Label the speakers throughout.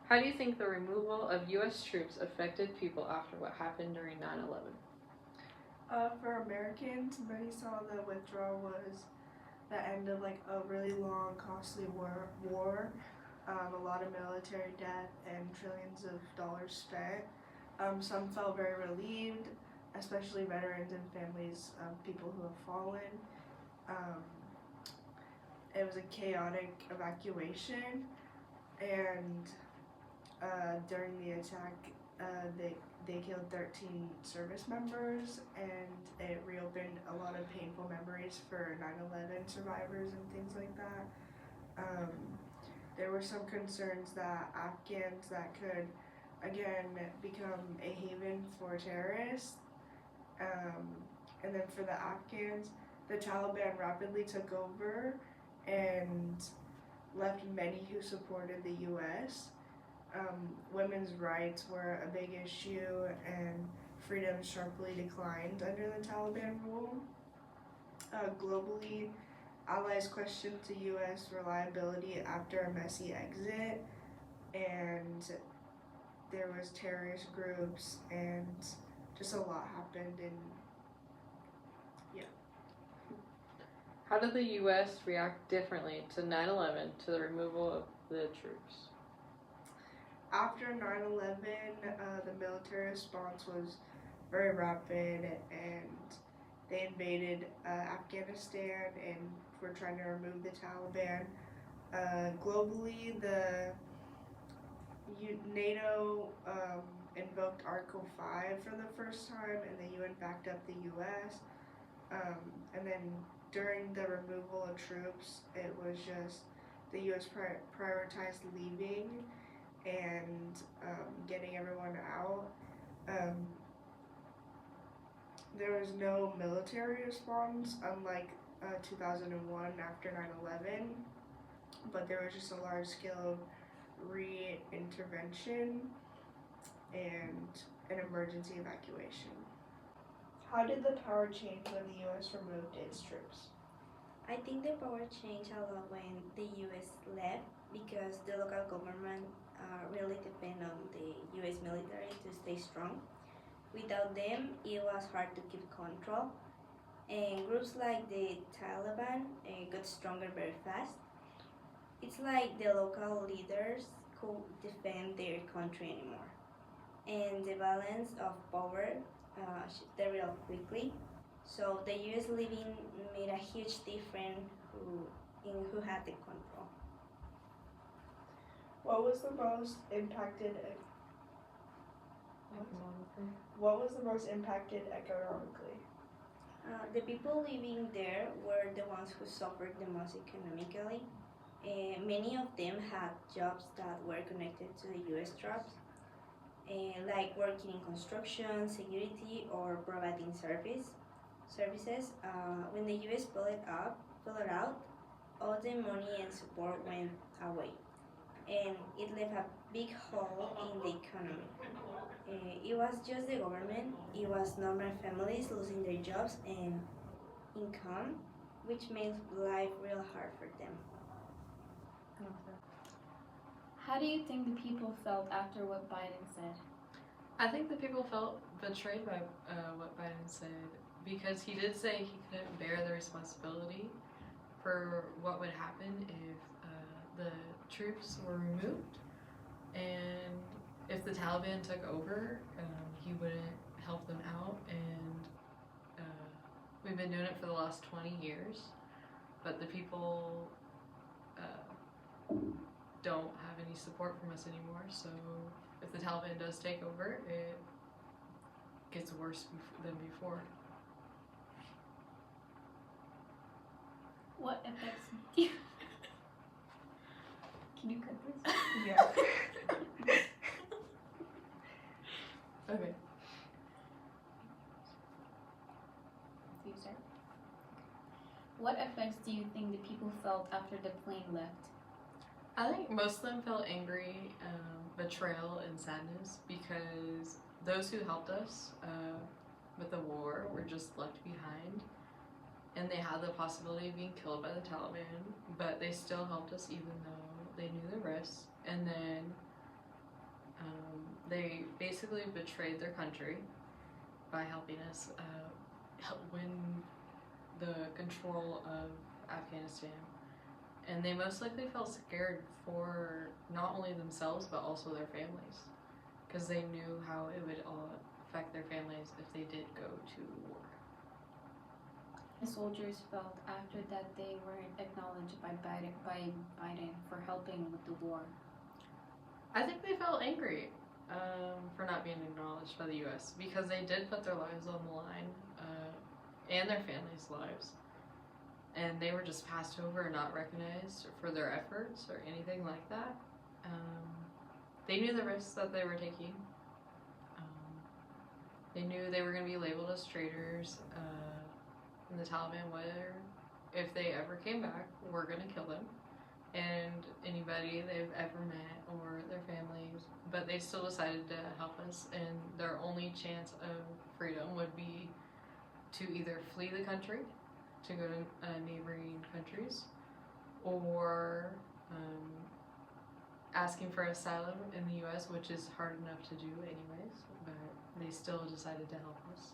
Speaker 1: How do you think the removal of U.S. troops affected people after what happened during 9/11?
Speaker 2: For Americans, many saw the withdrawal was the end of like a really long, costly war, a lot of military debt and trillions of dollars spent. Some felt very relieved, especially veterans and families of people who have fallen. Um, it was a chaotic evacuation, and during the attack, they killed 13 service members, and it reopened a lot of painful memories for 9/11 survivors and things like that. Um, there were some concerns that Afghans that could again become a haven for terrorists. And then for the Afghans, the Taliban rapidly took over and left many who supported the U.S. Women's rights were a big issue, and freedom sharply declined under the Taliban rule. Globally, allies questioned the U.S. reliability after a messy exit, and there was terrorist groups, and just a lot happened. And yeah.
Speaker 1: How did the U.S. react differently to 9/11 to the removal of the troops?
Speaker 2: After 9/11, the military response was very rapid, and they invaded Afghanistan and were trying to remove the Taliban. Globally, the NATO invoked Article 5 for the first time, and the UN backed up the US. And then during the removal of troops, it was just the US prioritized leaving and getting everyone out. There was no military response, unlike 2001 after 9/11, but there was just a large scale re-intervention and an emergency evacuation. How did the power change when the U.S. removed its troops?
Speaker 3: I think the power changed a lot when the US left because the local government really depend on the US military to stay strong. Without them, it was hard to keep control, and groups like the Taliban got stronger very fast. It's like the local leaders could defend their country anymore, and the balance of power shifted real quickly. So the US leaving made a huge difference who had the control.
Speaker 2: What was the most impacted?
Speaker 1: Economically.
Speaker 2: What was the most impacted economically?
Speaker 3: The people living there were the ones who suffered the most economically. Many of them had jobs that were connected to the US troops, like working in construction, security, or providing services. When the US pulled it out, all the money and support went away, and it left a big hole in the economy. It was just the government, it was normal families losing their jobs and income, which made life real hard for them.
Speaker 4: How do you think the people felt after what Biden said?
Speaker 1: I think the people felt betrayed by what Biden said, because he did say he couldn't bear the responsibility for what would happen if the troops were removed, and if the Taliban took over, he wouldn't help them out. And we've been doing it for the last 20 years, but the people don't have any support from us anymore. So if the Taliban does take over, it gets worse than before.
Speaker 4: What affects you? Can you cut this?
Speaker 2: Yeah.
Speaker 1: Okay.
Speaker 4: Do you start? What effects do you think the people felt after the plane left?
Speaker 1: I think most of them felt angry, betrayal, and sadness, because those who helped us with the war were just left behind, and they had the possibility of being killed by the Taliban, but they still helped us even though they knew the risks. And then they basically betrayed their country by helping us help win the control of Afghanistan. And they most likely felt scared for not only themselves but also their families, because they knew how it would all affect their families if they did go to war.
Speaker 4: The soldiers felt after that they weren't acknowledged by Biden for helping with the war.
Speaker 1: I think they felt angry for not being acknowledged by the U.S. because they did put their lives on the line and their families' lives. And they were just passed over and not recognized for their efforts or anything like that. They knew the risks that they were taking. They knew they were going to be labeled as traitors. And the Taliban were, if they ever came back, were going to kill them. And anybody they've ever met or their families. But they still decided to help us. And their only chance of freedom would be to either flee the country, to go to neighboring countries, or asking for asylum in the U.S., which is hard enough to do anyways, but they still decided to help us.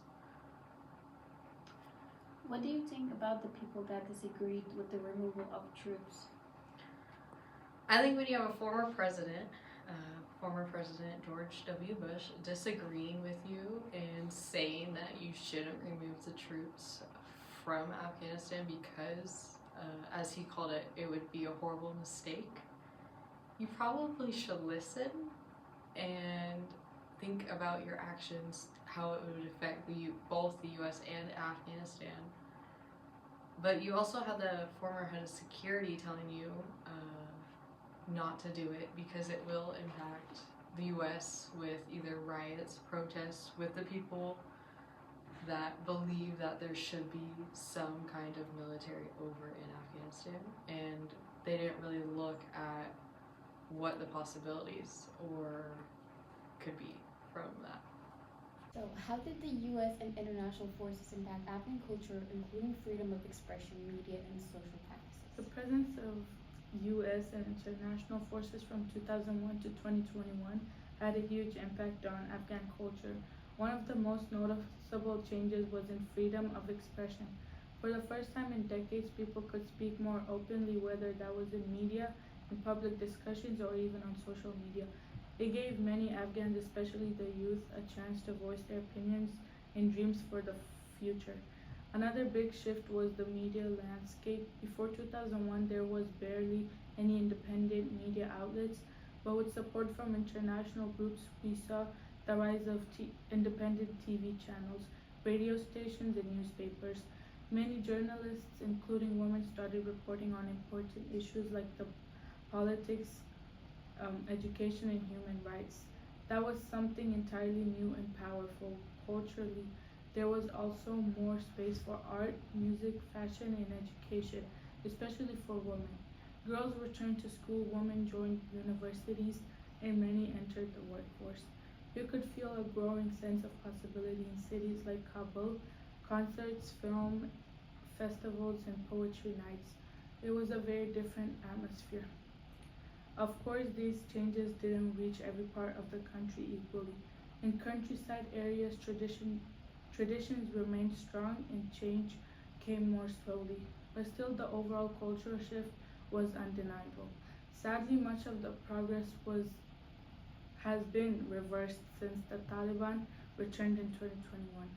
Speaker 4: What do you think about the people that disagreed with the removal of troops?
Speaker 1: I think when you have a former President George W. Bush, disagreeing with you and saying that you shouldn't remove the troops from Afghanistan because, as he called it, it would be a horrible mistake, you probably should listen and think about your actions, how it would affect both the U.S. and Afghanistan. But you also had the former head of security telling you not to do it because it will impact the U.S. with either riots, protests, with the people that believe that there should be some kind of military over in Afghanistan. And they didn't really look at what the possibilities could be from that.
Speaker 4: So, how did the U.S. and international forces impact Afghan culture, including freedom of expression, media, and social practices?
Speaker 5: The presence of U.S. and international forces from 2001 to 2021 had a huge impact on Afghan culture. One of the most noticeable changes was in freedom of expression. For the first time in decades, people could speak more openly, whether that was in media, in public discussions, or even on social media. It gave many Afghans, especially the youth, a chance to voice their opinions and dreams for the future. Another big shift was the media landscape. Before 2001, there was barely any independent media outlets, but with support from international groups, we saw the rise of independent TV channels, radio stations, and newspapers. Many journalists, including women, started reporting on important issues like the politics, education, and human rights. That was something entirely new and powerful. Culturally, there was also more space for art, music, fashion, and education, especially for women. Girls returned to school, women joined universities, and many entered the workforce. You could feel a growing sense of possibility in cities like Kabul, concerts, film festivals, and poetry nights. It was a very different atmosphere. Of course, these changes didn't reach every part of the country equally. In countryside areas, traditions remained strong and change came more slowly. But still, the overall cultural shift was undeniable. Sadly, much of the progress has been reversed since the Taliban returned in 2021.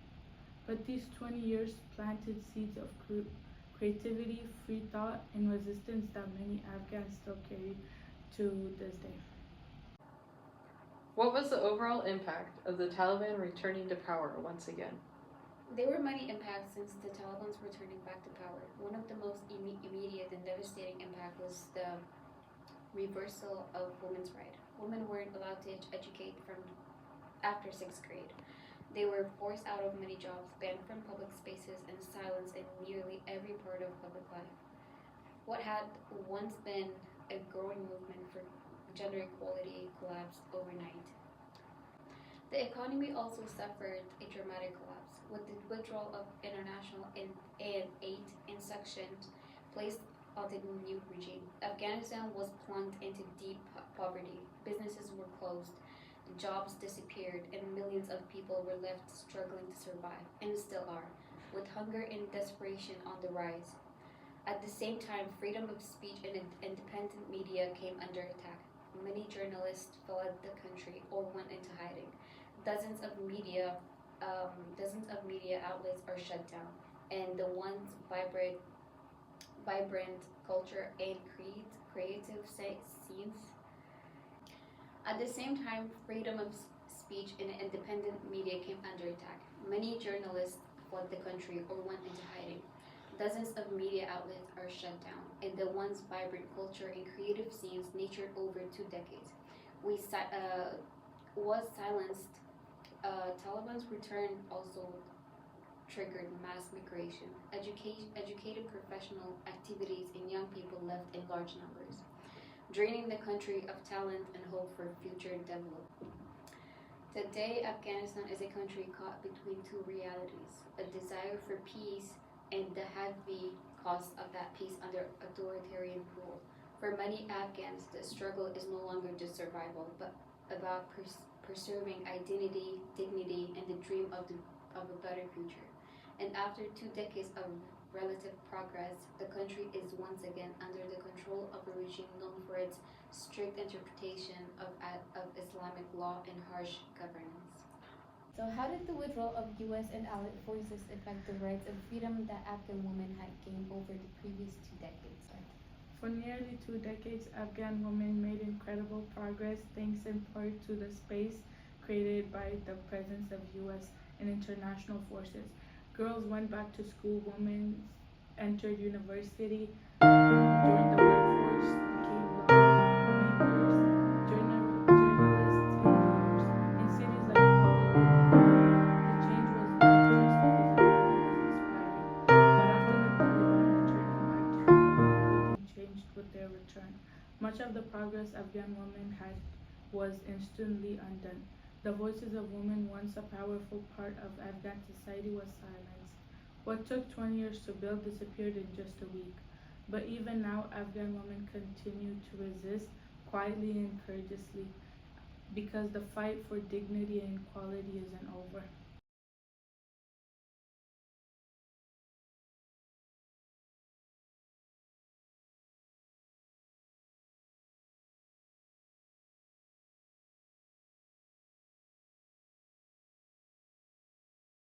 Speaker 5: But these 20 years planted seeds of creativity, free thought, and resistance that many Afghans still carry to this day.
Speaker 1: What was the overall impact of the Taliban returning to power once again?
Speaker 6: There were many impacts since the Taliban's returning back to power. One of the most immediate and devastating impact was the reversal of women's rights. Women weren't allowed to educate from after 6th grade. They were forced out of many jobs, banned from public spaces, and silenced in nearly every part of public life. What had once been a growing movement for gender equality collapsed overnight. The economy also suffered a dramatic collapse, with the withdrawal of international aid and sanctions placed on the new regime. Afghanistan was plunged into deep poverty. Businesses were closed. jobs disappeared, and millions of people were left struggling to survive, and still are, with hunger and desperation on the rise. At the same time, freedom of speech and independent media came under attack. Many journalists fled the country or went into hiding. Dozens of media, dozens of media outlets are shut down, and the once vibrant culture and creative scenes. At the same time, freedom of speech and independent media came under attack. Many journalists fled the country or went into hiding. Dozens of media outlets are shut down, and the once vibrant culture and creative scenes nurtured over 2 decades was silenced. Taliban's return also triggered mass migration. Educated professional activities and young people left in large numbers, draining the country of talent and hope for future development. Today, Afghanistan is a country caught between two realities: a desire for peace and the heavy cost of that peace under authoritarian rule. For many Afghans, the struggle is no longer just survival, but about preserving identity, dignity, and the dream of a better future. And after 2 decades of relative progress, the country is once again under the control of a regime known for its strict interpretation of Islamic law and harsh governance.
Speaker 4: So, how did the withdrawal of U.S. and allied forces affect the rights and freedom that Afghan women had gained over the previous 2 decades?
Speaker 5: For nearly 2 decades, Afghan women made incredible progress thanks in part to the space created by the presence of U.S. and international forces. Girls went back to school, women entered university, joined the workforce, became lawmakers, journalists, and leaders. In cities like Kabul, the change was not just visible, it was inspiring. But after the Taliban returning back to power, everything changed with their return. Much of the progress Afghan women had was instantly undone. The voices of women, once a powerful part of Afghan society, was silenced. What took 20 years to build disappeared in just a week. But even now, Afghan women continue to resist quietly and courageously because the fight for dignity and equality isn't over.